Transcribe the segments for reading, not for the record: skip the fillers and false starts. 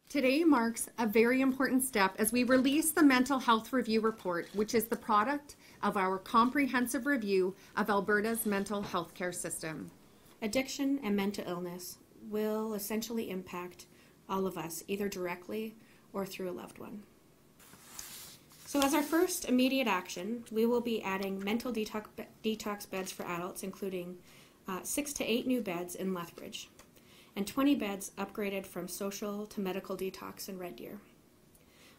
Today marks a very important step as we release the Mental Health Review Report, which is the product of our comprehensive review of Alberta's mental health care system. Addiction and mental illness will essentially impact all of us, either directly or through a loved one. So as our first immediate action, we will be adding mental detox beds for adults, including 6 to 8 new beds in Lethbridge, and 20 beds upgraded from social to medical detox in Red Deer.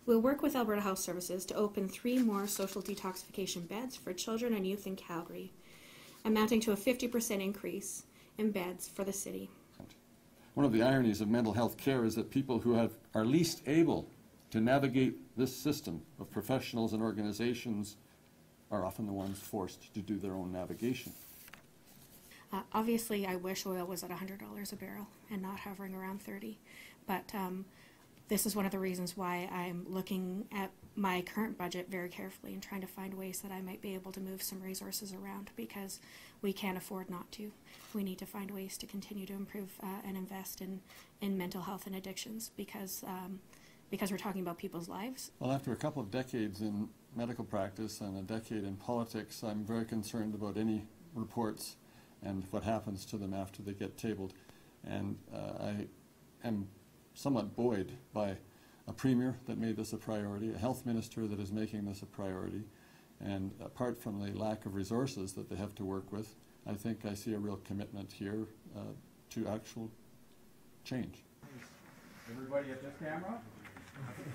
We'll work with Alberta Health Services to open 3 more social detoxification beds for children and youth in Calgary, amounting to a 50% increase in beds for the city. One of the ironies of mental health care is that people who are least able to navigate this system of professionals and organizations are often the ones forced to do their own navigation. Obviously, I wish oil was at $100 a barrel and not hovering around 30, but this is one of the reasons why I'm looking at my current budget very carefully and trying to find ways that I might be able to move some resources around, because we can't afford not to. We need to find ways to continue to improve and invest in mental health and addictions, because we're talking about people's lives. Well, after a couple of decades in medical practice and a decade in politics, I'm very concerned about any reports and what happens to them after they get tabled. And I am somewhat buoyed by a premier that made this a priority, a health minister that is making this a priority, and apart from the lack of resources that they have to work with, I think I see a real commitment here to actual change. Everybody at this camera? Okay.